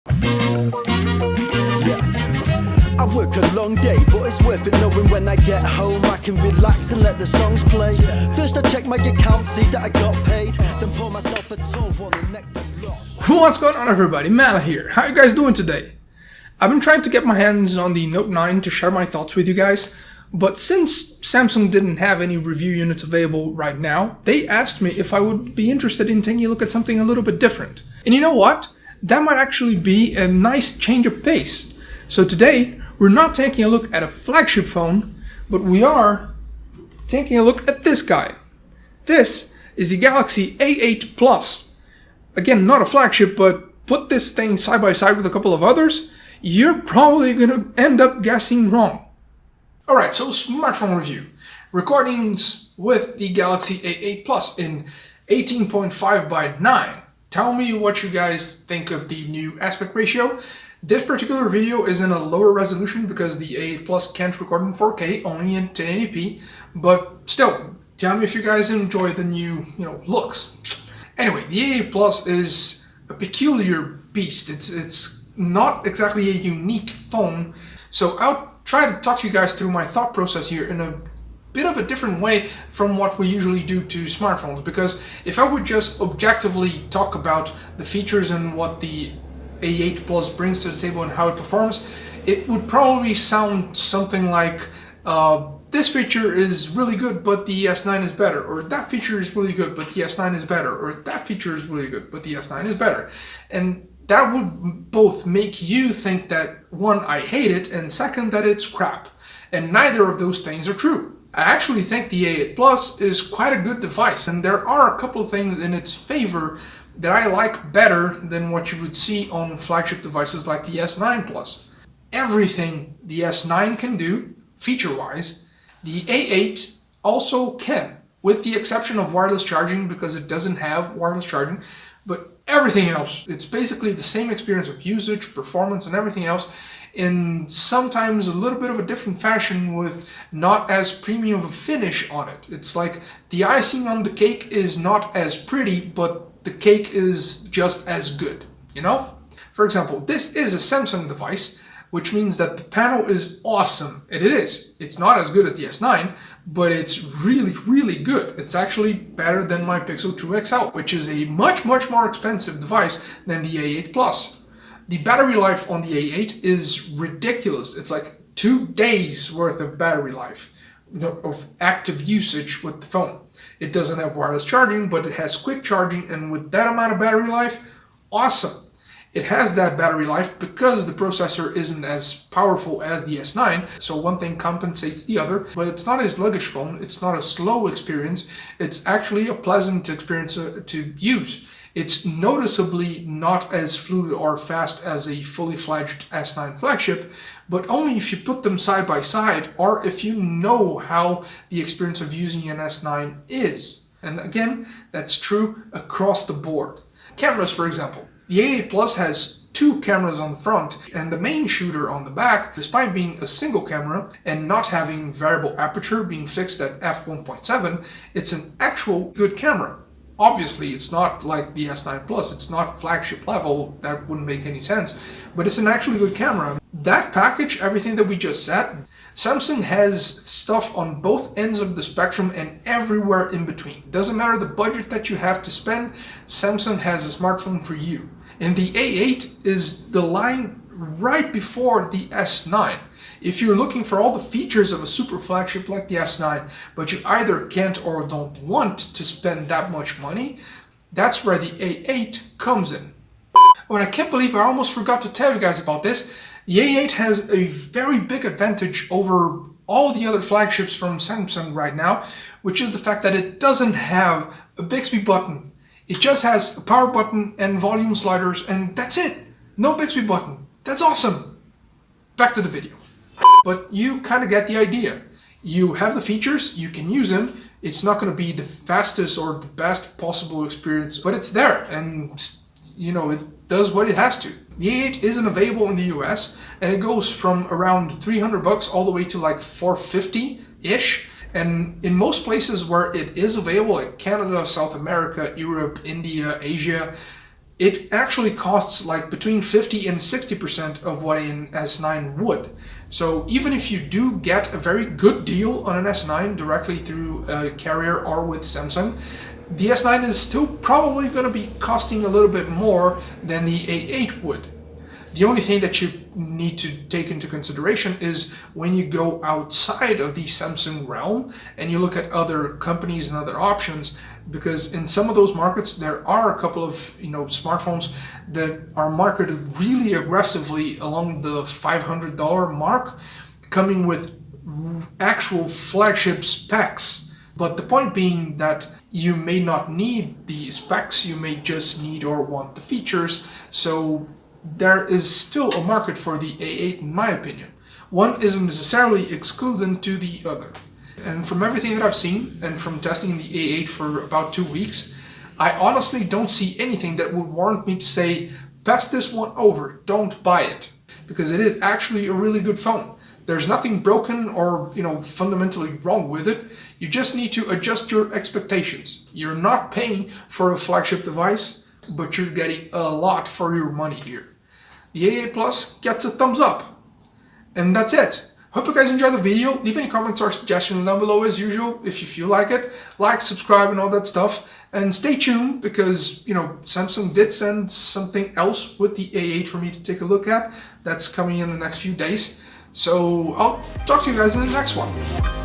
I work a long day, but it's worth it knowing when I get home I can relax and let the songs play. First I check my account, see that I got paid, then pour myself a tall one and neck the loss. What's going on, everybody? Mala here. How you guys doing today? I've been trying to get my hands on the Note 9 to share my thoughts with you guys, but since Samsung didn't have any review units available right now, they asked me if I would be interested in taking a look at something a little bit different. And you know what? That might actually be a nice change of pace. So today, we're not taking a look at a flagship phone, but we are taking a look at this guy. This is the Galaxy A8 Plus. Again, not a flagship, but put this thing side by side with a couple of others, you're probably going to end up guessing wrong. Alright, so smartphone review. Recordings with the Galaxy A8 Plus in 18.5 by 9. Tell me what you guys think of the new aspect ratio. This particular video is in a lower resolution because the A8 Plus can't record in 4K, only in 1080p, but still, tell me if you guys enjoy the new, looks. Anyway, the A8 Plus is a peculiar beast. It's not exactly a unique phone, so I'll try to talk to you guys through my thought process here in a bit of a different way from what we usually do to smartphones, because if I would just objectively talk about the features and what the A8 Plus brings to the table and how it performs, it would probably sound something like this feature is really good but the S9 is better, or that feature is really good but the S9 is better, or that feature is really good but the S9 is better. And that would both make you think that, one, I hate it, and second, that it's crap. And neither of those things are true. I actually think the A8 Plus is quite a good device, and there are a couple of things in its favor that I like better than what you would see on flagship devices like the S9 Plus. Everything the S9 can do, feature-wise, the A8 also can, with the exception of wireless charging because it doesn't have wireless charging, but everything else, it's basically the same experience of usage, performance, and everything else in sometimes a little bit of a different fashion with not as premium of a finish on it. It's like the icing on the cake is not as pretty, but the cake is just as good, For example, this is a Samsung device, which means that the panel is awesome. It is. It's not as good as the S9, but it's really, really good. It's actually better than my Pixel 2 XL, which is a much, much more expensive device than the A8 Plus. The battery life on the A8 is ridiculous. It's like 2 days worth of battery life, of active usage with the phone. It doesn't have wireless charging, but it has quick charging, and with that amount of battery life, awesome. It has that battery life because the processor isn't as powerful as the S9, so one thing compensates the other, but it's not a sluggish phone, it's not a slow experience, it's actually a pleasant experience to use. It's noticeably not as fluid or fast as a fully fledged S9 flagship, but only if you put them side by side or if you know how the experience of using an S9 is. And again, that's true across the board. Cameras, for example. The A8 Plus has 2 cameras on the front and the main shooter on the back, despite being a single camera and not having variable aperture being fixed at f1.7, it's an actual good camera. Obviously, it's not like the S9 Plus, it's not flagship level, that wouldn't make any sense, but it's an actually good camera. That package, everything that we just said, Samsung has stuff on both ends of the spectrum and everywhere in between. Doesn't matter the budget that you have to spend, Samsung has a smartphone for you. And the A8 is the line right before the S9. If you're looking for all the features of a super flagship like the S9, but you either can't or don't want to spend that much money, that's where the A8 comes in. Oh, and I can't believe I almost forgot to tell you guys about this. The A8 has a very big advantage over all the other flagships from Samsung right now, which is the fact that it doesn't have a Bixby button. It just has a power button and volume sliders, and that's it. No Bixby button. That's awesome. Back to the video. But you kind of get the idea. You have the features, you can use them. It's not going to be the fastest or the best possible experience, but it's there, and it does what it has to. The A8 isn't available in the US, and it goes from around $300 all the way to like $450-ish. And in most places where it is available, like Canada, South America, Europe, India, Asia, it actually costs like between 50 and 60% of what an S9 would. So even if you do get a very good deal on an S9 directly through a carrier or with Samsung, the S9 is still probably going to be costing a little bit more than the A8 would. The only thing that you need to take into consideration is when you go outside of the Samsung realm and you look at other companies and other options, because in some of those markets there are a couple of smartphones that are marketed really aggressively along the $500 mark, coming with actual flagship specs. But the point being that you may not need the specs, you may just need or want the features. So there is still a market for the A8 in my opinion. One isn't necessarily excluded to the other. And from everything that I've seen, and from testing the A8 for about 2 weeks, I honestly don't see anything that would warrant me to say, pass this one over, don't buy it. Because it is actually a really good phone. There's nothing broken or fundamentally wrong with it. You just need to adjust your expectations. You're not paying for a flagship device, but you're getting a lot for your money here. The A8 Plus gets a thumbs up. And that's it. Hope you guys enjoyed the video. Leave any comments or suggestions down below as usual if you feel like it. Like, subscribe and all that stuff. And stay tuned because, Samsung did send something else with the A8 for me to take a look at. That's coming in the next few days. So I'll talk to you guys in the next one.